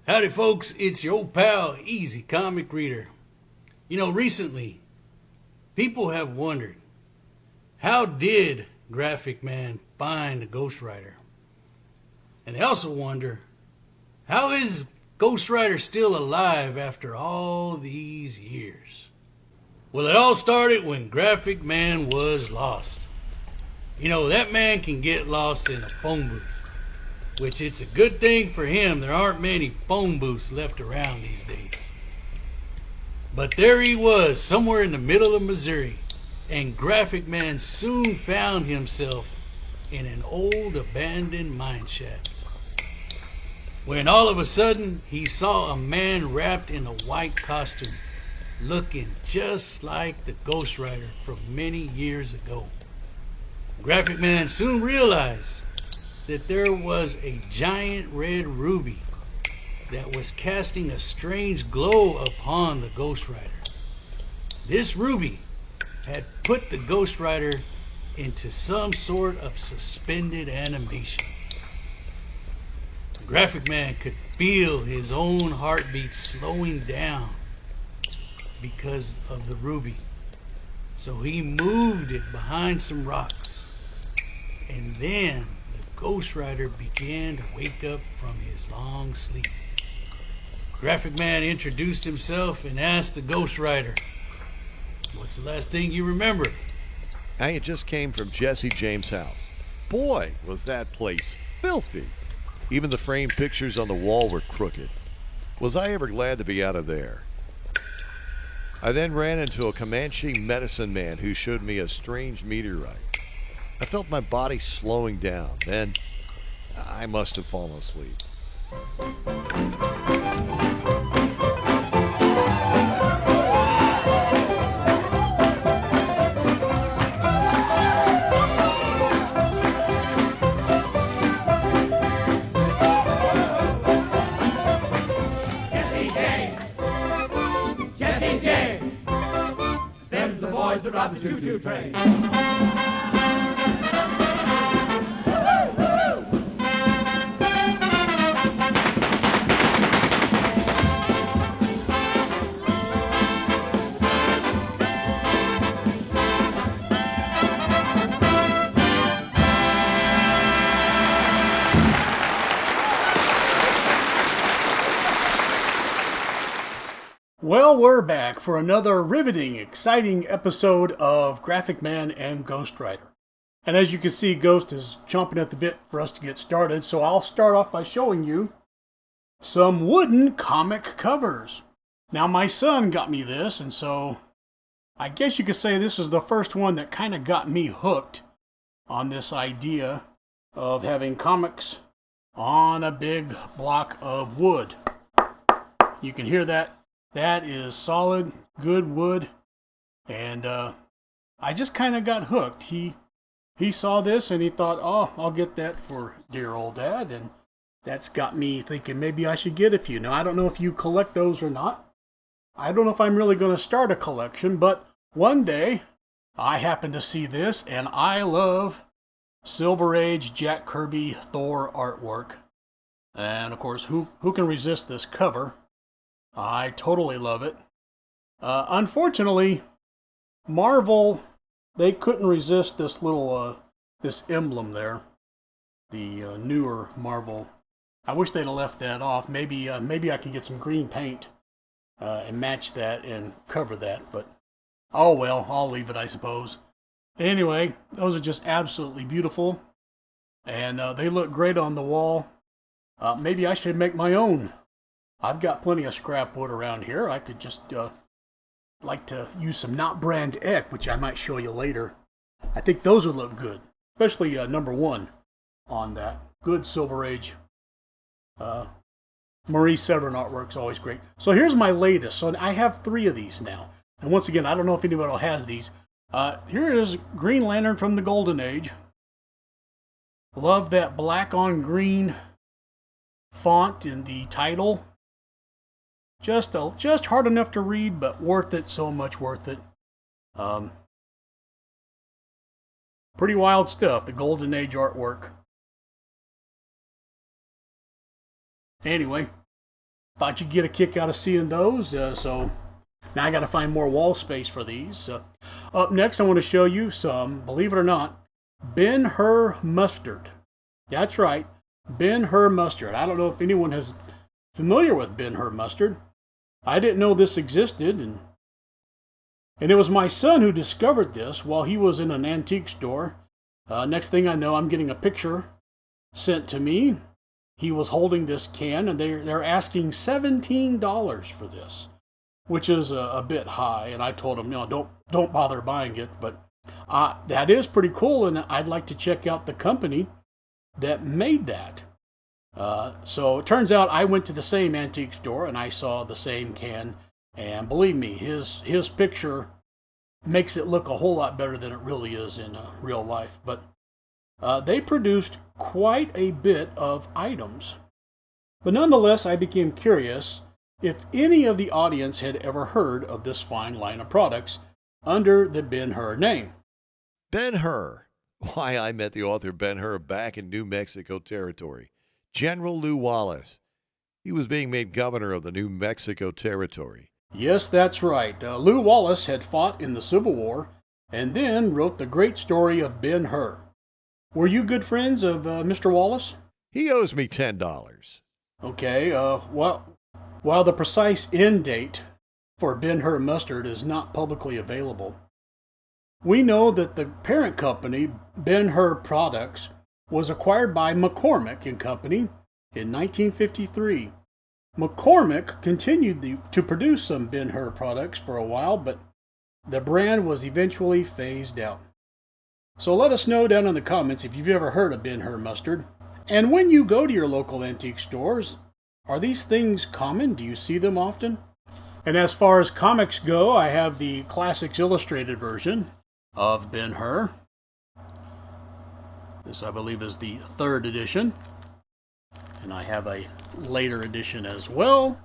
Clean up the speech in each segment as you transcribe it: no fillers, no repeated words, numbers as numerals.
Howdy, folks. It's your old pal, Easy Comic Reader. Recently, people have wondered, how did Graphic Man find a ghostwriter? And they also wonder, how is Ghostwriter still alive after all these years? Well, it all started when Graphic Man was lost. That man can get lost in a phone booth. Which it's a good thing for him there aren't many phone booths left around these days. But there he was, somewhere in the middle of Missouri, and Graphic Man soon found himself in an old abandoned mine shaft. When all of a sudden he saw a man wrapped in a white costume, looking just like the ghostwriter from many years ago. Graphic Man soon realized that there was a giant red ruby that was casting a strange glow upon the ghostwriter. This ruby had put the ghostwriter into some sort of suspended animation. Graphic Man could feel his own heartbeat slowing down because of the ruby. So he moved it behind some rocks, and then Ghostwriter began to wake up from his long sleep. Graphic Man introduced himself and asked the Ghostwriter, "What's the last thing you remember?" I just came from Jesse James' house. Boy, was that place filthy. Even the framed pictures on the wall were crooked. Was I ever glad to be out of there? I then ran into a Comanche medicine man who showed me a strange meteorite. I felt my body slowing down. Then I must have fallen asleep. Jesse James! Jesse James! Them's the boys that rob the choo-choo train. Well, we're back for another riveting, exciting episode of Graphic Man and Ghostwriter. And as you can see, Ghost is chomping at the bit for us to get started, so I'll start off by showing you some wooden comic covers. Now, my son got me this, and so I guess you could say this is the first one that kind of got me hooked on this idea of having comics on a big block of wood. You can hear that. That is solid, good wood, and I just kind of got hooked. He saw this and he thought, oh, I'll get that for dear old Dad, and that's got me thinking maybe I should get a few. Now, I don't know if you collect those or not. I don't know if I'm really going to start a collection, but one day I happened to see this, and I love Silver Age Jack Kirby Thor artwork. And of course, who can resist this cover? I totally love it. Unfortunately, Marvel, they couldn't resist this little, this emblem there. The newer Marvel. I wish they'd have left that off. Maybe I could get some green paint and match that and cover that. But, oh well, I'll leave it, I suppose. Anyway, those are just absolutely beautiful. And they look great on the wall. Maybe I should make my own. I've got plenty of scrap wood around here. I could just like to use some not brand Eck, which I might show you later. I think those would look good, especially number 1 on that. Good Silver Age. Marie Severin artwork's always great. So here's my latest. So I have 3 of these now. And once again, I don't know if anybody else has these. Here is Green Lantern from the Golden Age. Love that black on green font in the title. Just hard enough to read, but worth it, so much worth it. Pretty wild stuff, the Golden Age artwork. Anyway, thought you'd get a kick out of seeing those. So now I got to find more wall space for these. Up next, I want to show you some, believe it or not, Ben-Hur mustard. That's right, Ben-Hur mustard. I don't know if anyone is familiar with Ben-Hur mustard. I didn't know this existed, and it was my son who discovered this while he was in an antique store. Next thing I know, I'm getting a picture sent to me. He was holding this can, and they're asking $17 for this, which is a bit high. And I told him, no, don't bother buying it. But that is pretty cool, and I'd like to check out the company that made that. So it turns out I went to the same antique store and I saw the same can, and believe me, his picture makes it look a whole lot better than it really is in real life. But they produced quite a bit of items. But nonetheless, I became curious if any of the audience had ever heard of this fine line of products under the Ben-Hur name. Ben-Hur. Why, I met the author Ben-Hur back in New Mexico Territory. General Lew Wallace. He was being made governor of the New Mexico Territory. Yes, that's right. Lew Wallace had fought in the Civil War and then wrote the great story of Ben-Hur. Were you good friends of Mr. Wallace? He owes me $10. Okay, while the precise end date for Ben-Hur mustard is not publicly available, we know that the parent company, Ben-Hur Products, was acquired by McCormick and Company in 1953. McCormick continued to produce some Ben-Hur products for a while, but the brand was eventually phased out. So let us know down in the comments if you've ever heard of Ben-Hur mustard. And when you go to your local antique stores, are these things common? Do you see them often? And as far as comics go, I have the Classics Illustrated version of Ben-Hur. This, I believe, is the 3rd edition. And I have a later edition as well.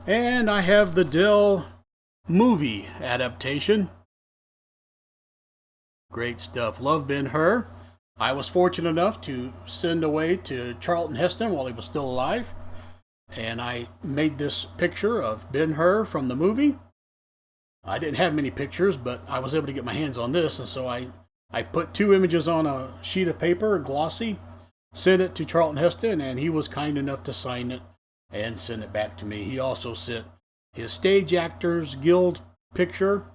And I have the Dell movie adaptation. Great stuff. Love Ben-Hur. I was fortunate enough to send away to Charlton Heston while he was still alive. And I made this picture of Ben-Hur from the movie. I didn't have many pictures, but I was able to get my hands on this. And so I put 2 images on a sheet of paper, glossy, sent it to Charlton Heston, and he was kind enough to sign it and send it back to me. He also sent his Stage Actors Guild picture,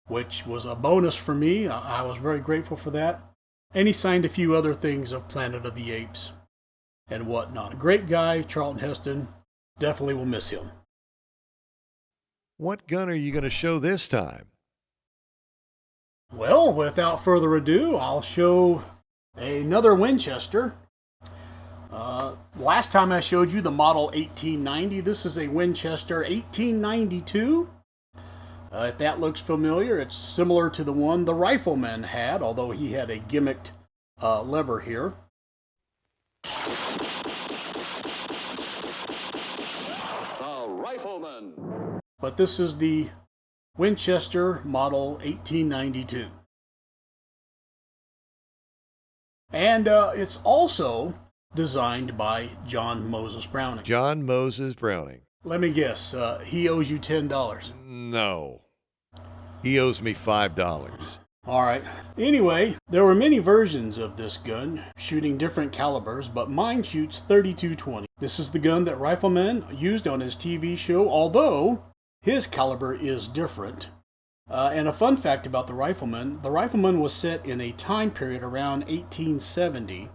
which was a bonus for me. I was very grateful for that. And he signed a few other things of Planet of the Apes and whatnot. A great guy, Charlton Heston. Definitely will miss him. What gun are you going to show this time? Well, without further ado, I'll show another Winchester. Last time I showed you the model 1890. This is a Winchester 1892. If that looks familiar, it's similar to the one the Rifleman had, although he had a gimmicked lever here. The Rifleman. But this is the Winchester model 1892. And it's also designed by John Moses Browning. John Moses Browning. Let me guess, he owes you $10. No. He owes me $5. All right. Anyway, there were many versions of this gun, shooting different calibers, but mine shoots .32-20. This is the gun that Rifleman used on his TV show, although his caliber is different. And a fun fact about the Rifleman was set in a time period around 1870,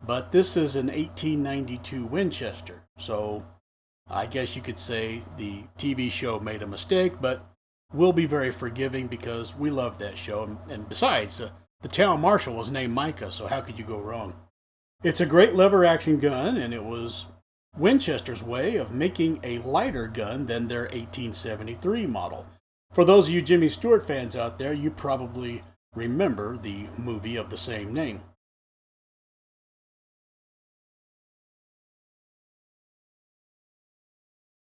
but this is an 1892 Winchester. So I guess you could say the TV show made a mistake, but we'll be very forgiving because we love that show. And besides, the town marshal was named Micah, so how could you go wrong? It's a great lever action gun, and it was Winchester's way of making a lighter gun than their 1873 model. For those of you Jimmy Stewart fans out there, you probably remember the movie of the same name.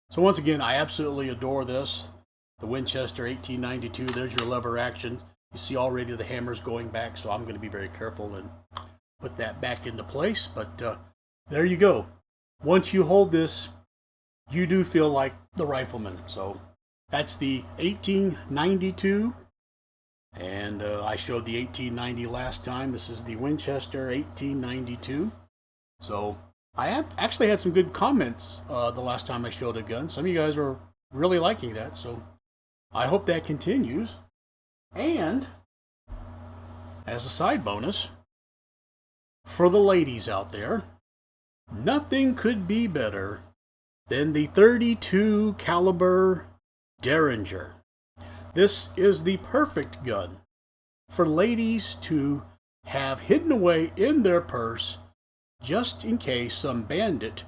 So once again, I absolutely adore this. The Winchester 1892, there's your lever action. You see already the hammer's going back, so I'm going to be very careful and put that back into place. But there you go. Once you hold this you do feel like the rifleman. So that's the 1892. And I showed the 1890 last time. This is the Winchester 1892. So I have actually had some good comments the last time I showed a gun. Some of you guys were really liking that. So I hope that continues. And as a side bonus, for the ladies out there, nothing could be better than the 32 caliber Derringer. This is the perfect gun for ladies to have hidden away in their purse just in case some bandit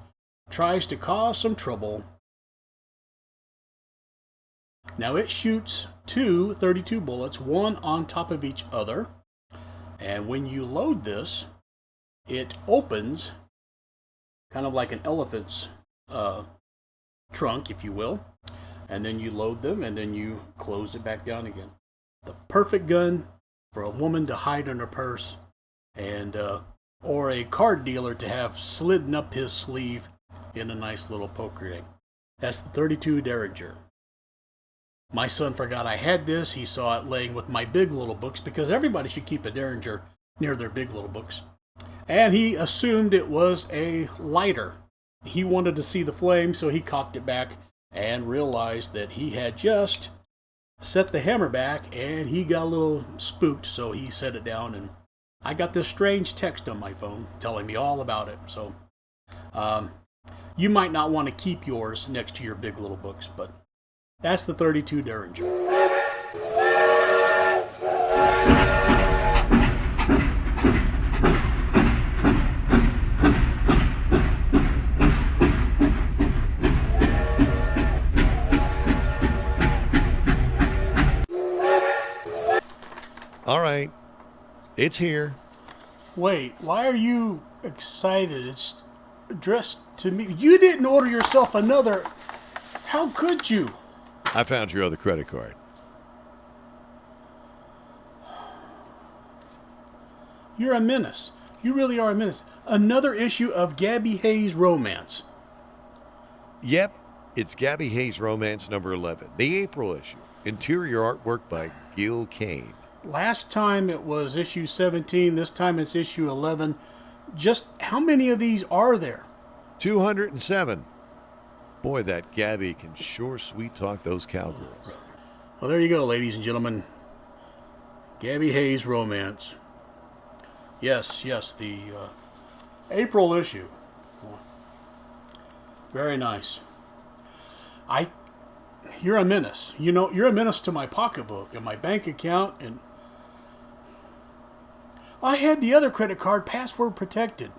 tries to cause some trouble. Now it shoots two 32 bullets, one on top of each other. And when you load this, it opens kind of like an elephant's trunk, if you will. And then you load them, and then you close it back down again. The perfect gun for a woman to hide in her purse, and or a card dealer to have slidden up his sleeve in a nice little poker game. That's the 32 Derringer. My son forgot I had this. He saw it laying with my Big Little books, because everybody should keep a Derringer near their Big Little books. And he assumed it was a lighter. He wanted to see the flame, so he cocked it back and realized that he had just set the hammer back, and he got a little spooked, so he set it down, and I got this strange text on my phone telling me all about it. So you might not want to keep yours next to your Big Little books, but that's the 32 Derringer. All right, it's here. Wait, why are you excited? It's addressed to me. You didn't order yourself another. How could you? I found your other credit card. You're a menace. You really are a menace. Another issue of Gabby Hayes Romance. Yep, it's Gabby Hayes Romance number 11, the April issue. Interior artwork by Gil Kane. Last time it was issue 17. This time it's issue 11. Just how many of these are there? 207. Boy, that Gabby can sure sweet talk those cowgirls. Well, there you go, ladies and gentlemen. Gabby Hayes Romance. Yes, the April issue. Very nice. You're a menace. You know, you're a menace to my pocketbook and my bank account, and I had the other credit card password protected.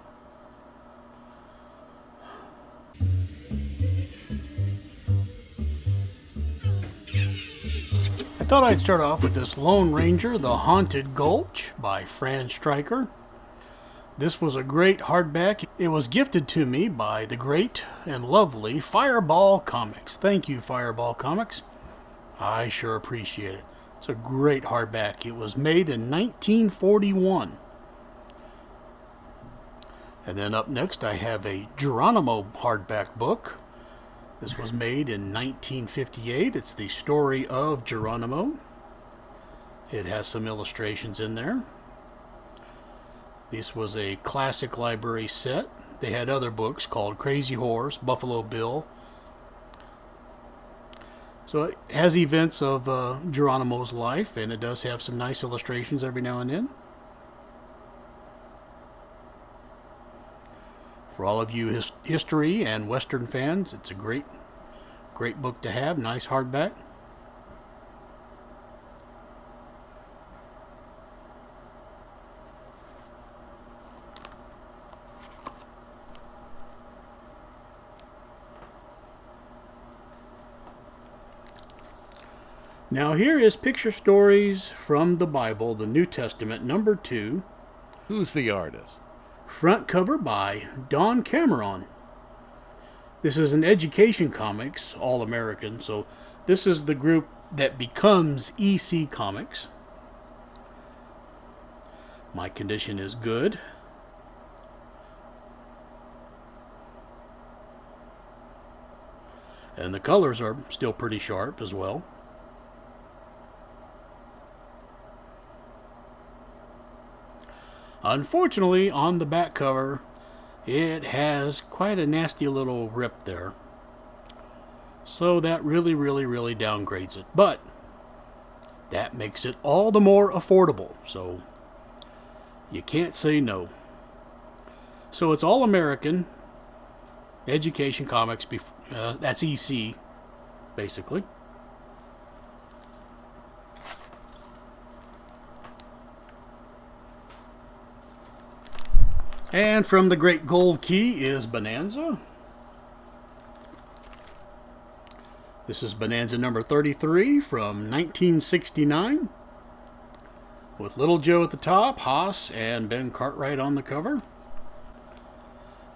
I thought I'd start off with this Lone Ranger, The Haunted Gulch by Fran Stryker. This was a great hardback. It was gifted to me by the great and lovely Fireball Comics. Thank you, Fireball Comics. I sure appreciate it. It's a great hardback. It was made in 1941. And then up next I have a Geronimo hardback book. This was made in 1958. It's the story of Geronimo. It has some illustrations in there. This was a classic library set. They had other books called Crazy Horse, Buffalo Bill. So it has events of Geronimo's life, and it does have some nice illustrations every now and then. For all of you history and Western fans, it's a great book to have. Nice hardback. Now here is Picture Stories from the Bible, the New Testament, number 2. Who's the artist? Front cover by Don Cameron. This is an education comics, all American, so this is the group that becomes EC Comics. My condition is good. And the colors are still pretty sharp as well. Unfortunately, on the back cover, it has quite a nasty little rip there. So that really downgrades it. But that makes it all the more affordable. So you can't say no. So it's all American education comics. That's EC, basically. And from the Great Gold Key is Bonanza. This is Bonanza number 33 from 1969. With Little Joe at the top, Haas and Ben Cartwright on the cover.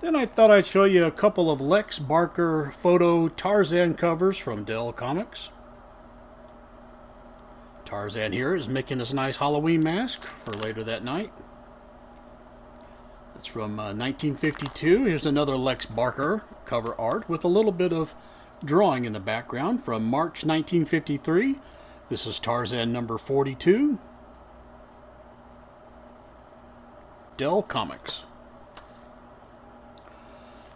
Then I thought I'd show you a couple of Lex Barker photo Tarzan covers from Dell Comics. Tarzan here is making his nice Halloween mask for later that night. It's from 1952. Here's another Lex Barker cover art with a little bit of drawing in the background from March 1953. This is Tarzan number 42. Dell Comics.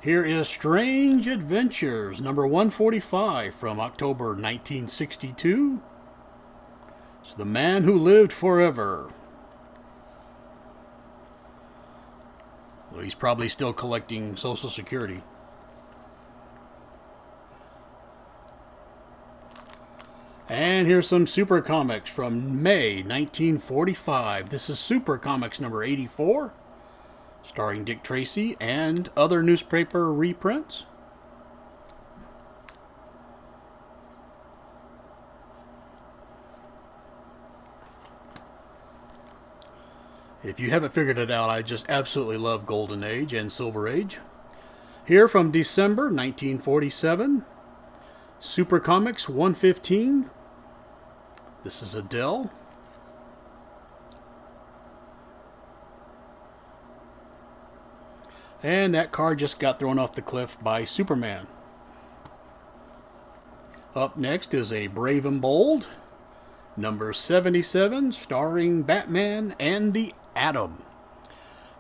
Here is Strange Adventures number 145 from October 1962. It's The Man Who Lived Forever. Well, he's probably still collecting Social Security. And here's some Super Comics from May 1945. This is Super Comics number 84, starring Dick Tracy and other newspaper reprints. If you haven't figured it out, I just absolutely love Golden Age and Silver Age. Here from December 1947, Super Comics 115. This is Adele. And that car just got thrown off the cliff by Superman. Up next is a Brave and Bold, number 77, starring Batman and the Atom.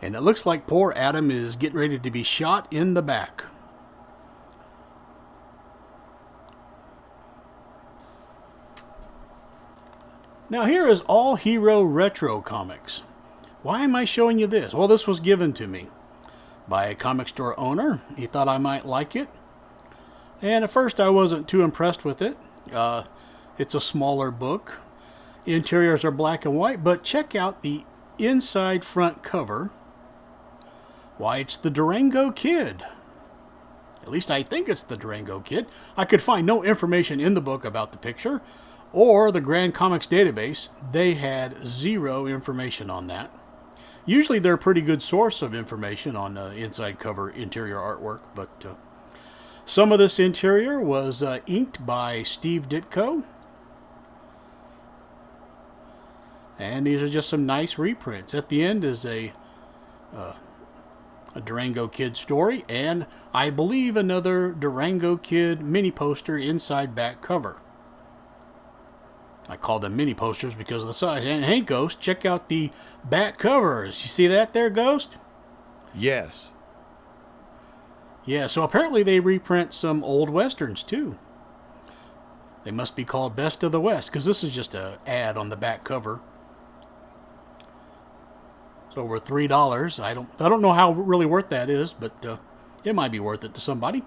And it looks like poor Atom is getting ready to be shot in the back. Now here is All Hero Retro Comics. Why am I showing you this? Well, this was given to me by a comic store owner. He thought I might like it. And at first I wasn't too impressed with it. It's a smaller book. Interiors are black and white, but check out the inside front cover. Why, it's the Durango Kid. At least I think it's the Durango Kid. I could find no information in the book about the picture or the Grand Comics database. They had zero information on that. Usually they're a pretty good source of information on inside cover interior artwork, but some of this interior was inked by Steve Ditko. And these are just some nice reprints. At the end is a Durango Kid story, and I believe another Durango Kid mini poster inside back cover. I call them mini posters because of the size. And hey, Ghost, check out the back covers. You see that there, Ghost? Yes. Yeah, so apparently they reprint some old westerns too. They must be called Best of the West, because this is just an ad on the back cover. It's over $3. I don't know how really worth that is, but it might be worth it to somebody.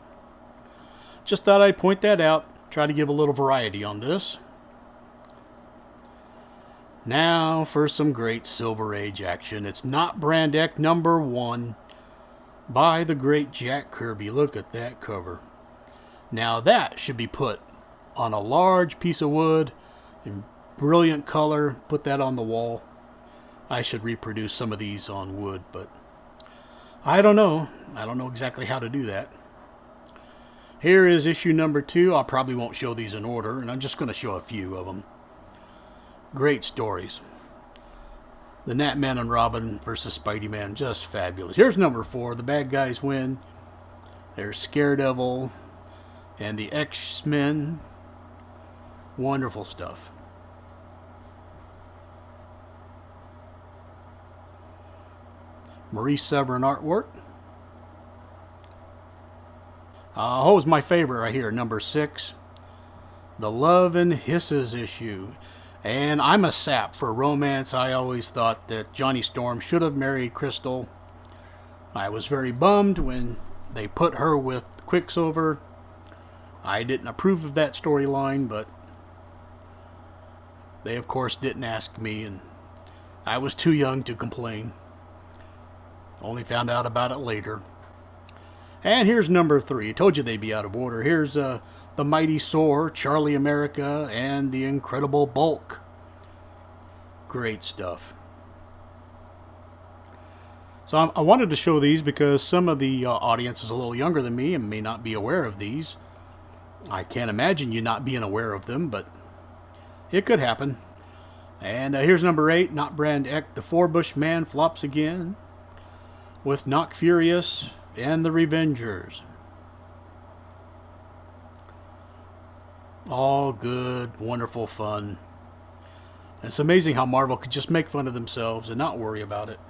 Just thought I'd point that out. Try to give a little variety on this. Now for some great Silver Age action. It's Not Brand X number 1 by the great Jack Kirby. Look at that cover. Now that should be put on a large piece of wood in brilliant color. Put that on the wall. I should reproduce some of these on wood, but I don't know. I don't know exactly how to do that. Here is issue number 2. I probably won't show these in order, and I'm just going to show a few of them. Great stories. The Gnatman and Robin versus Spidey-Man, just fabulous. Here's number 4. The bad guys win. There's Scaredevil and the X-Men. Wonderful stuff. Maurice Severin artwork. What was my favorite right here? Number 6. The Love and Hisses issue. And I'm a sap for romance. I always thought that Johnny Storm should have married Crystal. I was very bummed when they put her with Quicksilver. I didn't approve of that storyline, but they of course didn't ask me, and I was too young to complain. Only found out about it later. And here's number 3. I told you they'd be out of order. Here's the Mighty Thor, Charlie America, and the Incredible Bulk. Great stuff. So I wanted to show these because some of the audience is a little younger than me and may not be aware of these. I can't imagine you not being aware of them, but it could happen. And here's number 8, Not Brand Eck, the Four-Bush Man flops again with Knock Furious and the Revengers. All good, wonderful fun. And it's amazing how Marvel could just make fun of themselves and not worry about it.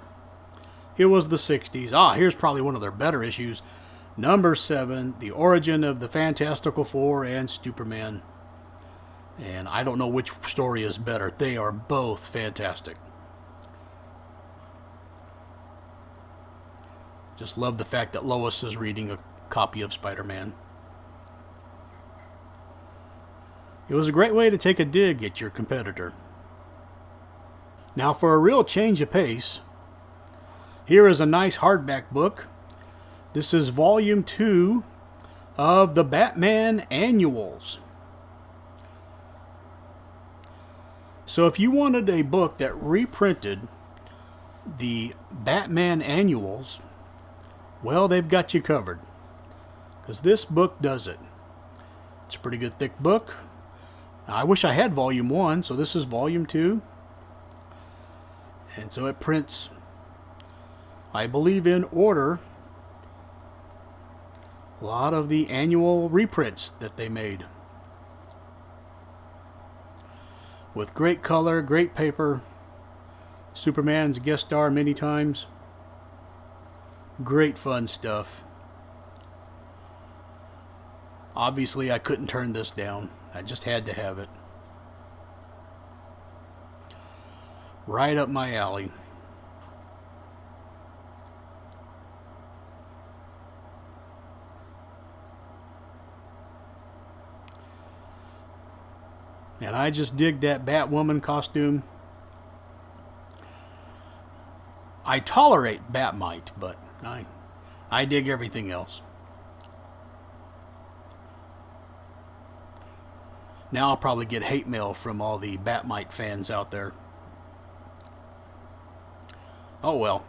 It was the 60s. Here's probably one of their better issues. Number 7, The Origin of the Fantastical Four and Superman. And I don't know which story is better. They are both fantastic. Just love the fact that Lois is reading a copy of Spider-Man. It was a great way to take a dig at your competitor. Now for a real change of pace, here is a nice hardback book. This is volume 2 of the Batman Annuals. So if you wanted a book that reprinted the Batman Annuals, well, they've got you covered. Because this book does it. It's a pretty good thick book. Now, I wish I had volume 1, so this is volume 2. And so it prints, I believe, in order, a lot of the annual reprints that they made. With great color, great paper. Superman's guest star many times. Great fun stuff. Obviously, I couldn't turn this down. I just had to have it. Right up my alley. And I just dig that Batwoman costume. I tolerate Batmite, but I dig everything else. Now I'll probably get hate mail from all the Batmite fans out there. Oh well.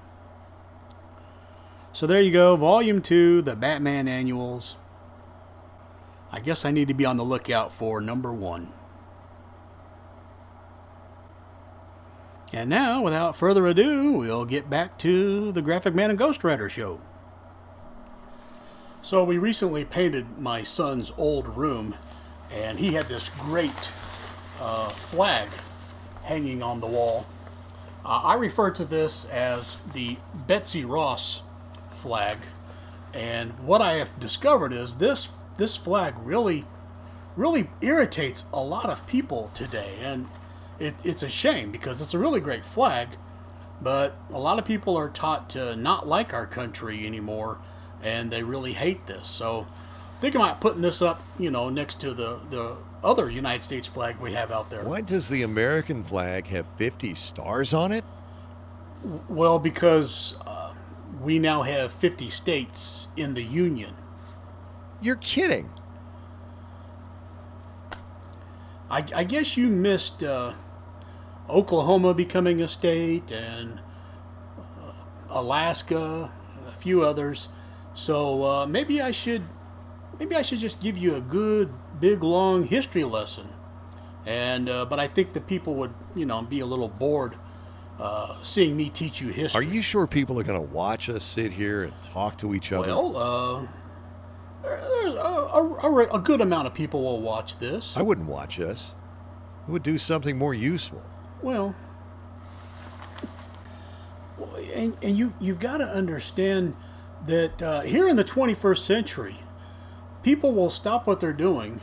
So there you go, Volume 2, the Batman Annuals. I guess I need to be on the lookout for number 1. And now, without further ado, we'll get back to the Graphic Man and Ghost Rider show. So we recently painted my son's old room, and he had this great flag hanging on the wall. I refer to this as the Betsy Ross flag, and what I have discovered is this flag really irritates a lot of people today, and it's a shame because it's a really great flag, but a lot of people are taught to not like our country anymore, and they really hate this. So think about putting this up, next to the other United States flag we have out there. Why does the American flag have 50 stars on it? Well, because we now have 50 states in the Union. You're kidding. I guess you missed Oklahoma becoming a state, and Alaska, a few others. So maybe I should just give you a good big long history lesson. And but I think the people would be a little bored seeing me teach you history. Are you sure people are going to watch us sit here and talk to each other? Well, there's a good amount of people will watch this. I wouldn't watch us. I would do something more useful. Well, and you've got to understand that here in the 21st century, people will stop what they're doing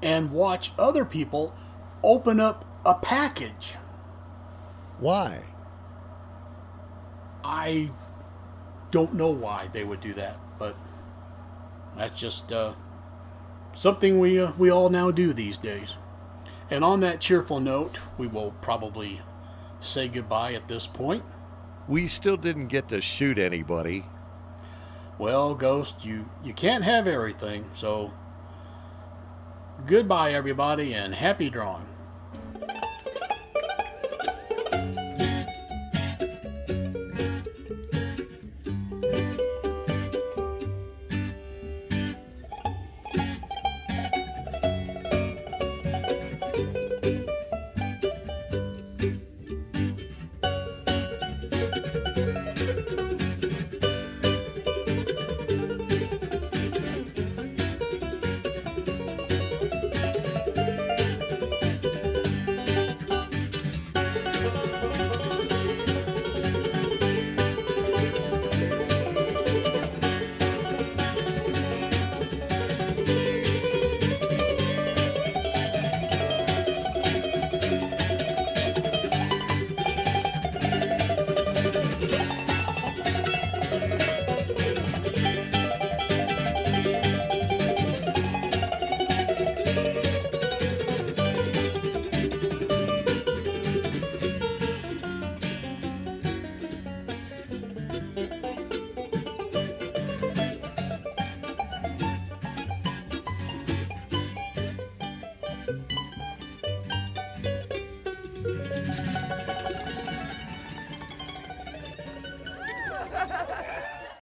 and watch other people open up a package. Why? I don't know why they would do that, but that's just something we all now do these days. And on that cheerful note, we will probably say goodbye at this point. We still didn't get to shoot anybody. Well, Ghost, you can't have everything, so goodbye, everybody, and happy drawing.